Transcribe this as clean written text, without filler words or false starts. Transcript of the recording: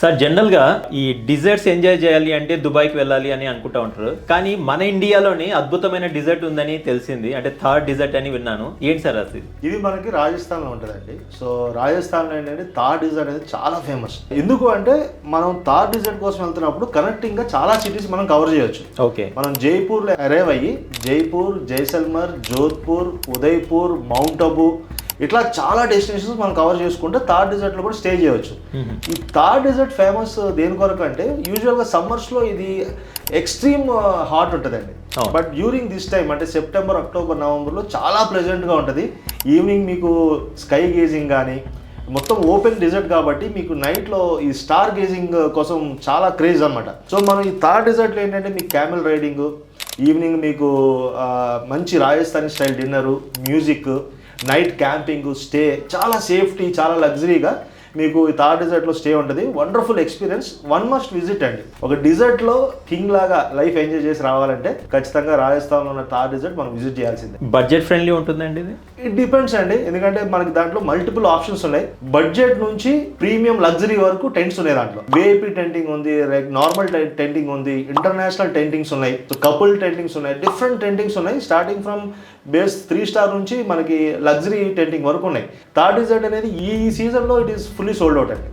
Sir జనరల్గా ఈ desserts enjoy చేయాలి అంటే దుబాయ్కి వెళ్ళాలి అని అనుకుంటా ఉంటారు, కానీ మన ఇండియాలోని అద్భుతమైన డిజర్ట్ ఉందని తెలిసింది. అంటే థార్ డిజర్ట్ అని విన్నాను. ఏంటి సార్ అది? ఇది మనకి రాజస్థాన్లో ఉంటుందండి. సో రాజస్థాన్లో ఏంటంటే థార్ డిజర్ట్ అనేది చాలా ఫేమస్. ఎందుకు అంటే మనం థార్ డిజర్ట్ కోసం వెళ్తున్నప్పుడు కనెక్టింగ్గా చాలా సిటీస్ మనం కవర్ చేయొచ్చు. ఓకే, మనం జైపూర్లో అరైవ్ అయ్యి జైపూర్, జైసల్మర్, జోధ్పూర్, ఉదయ్పూర్, మౌంట్ అబు ఇట్లా చాలా డెస్టినేషన్స్ మనం కవర్ చేసుకుంటే థార్ డిజర్ట్లో కూడా స్టే చేయవచ్చు. ఈ థార్ డిజర్ట్ ఫేమస్ దేని కొరకు అంటే యూజువల్గా సమ్మర్స్లో ఇది ఎక్స్ట్రీమ్ హాట్ ఉంటుందండి. బట్ డ్యూరింగ్ దిస్ టైం అంటే సెప్టెంబర్, అక్టోబర్, నవంబర్లో చాలా ప్లెజెంట్గా ఉంటుంది. ఈవినింగ్ మీకు స్కై గేజింగ్ కానీ మొత్తం ఓపెన్ డిజర్ట్ కాబట్టి మీకు నైట్లో ఈ స్టార్ గేజింగ్ కోసం చాలా క్రేజ్ అనమాట. సో మనం ఈ థార్ డిజర్ట్లో ఏంటంటే మీకు క్యామెల్ రైడింగ్, ఈవినింగ్ మీకు మంచి Rajasthani style dinner, music, night camping, stay, చాలా సేఫ్టీ, చాలా లగ్జరీగా మీకు ఈ థార్ డిజర్ట్లో స్టే ఉంటుంది. Wonderful experience, one must visit అండి. ఒక డిజర్ట్లో కింగ్ లాగా లైఫ్ ఎంజాయ్ చేసి రావాలంటే ఖచ్చితంగా రాజస్థాన్లో ఉన్న థార్ డిజర్ట్ మనం విజిట్ చేయాల్సిందే. బడ్జెట్ ఫ్రెండ్లీ ఉంటుందండి ఇది? ఇట్ డిపెండ్స్ అండి, ఎందుకంటే మనకి దాంట్లో మల్టిపుల్ ఆప్షన్స్ ఉన్నాయి. బడ్జెట్ నుంచి ప్రీమియం లగ్జరీ వరకు టెంట్స్ ఉన్నాయి. దాంట్లో విఐపి టెంటింగ్ ఉంది, నార్మల్ టెంటింగ్ ఉంది, ఇంటర్నేషనల్ టెంటింగ్స్ ఉన్నాయి, కపుల్ టెంటింగ్స్ ఉన్నాయి, డిఫరెంట్ టెంటింగ్స్ ఉన్నాయి. స్టార్టింగ్ ఫ్రమ్ బేస్ 3 స్టార్ నుంచి మనకి లగ్జరీ టెంటింగ్ వరకు ఉన్నాయి. థార్ డిజర్ట్ అనేది ఈ సీజన్లో it is fully sold out అండి.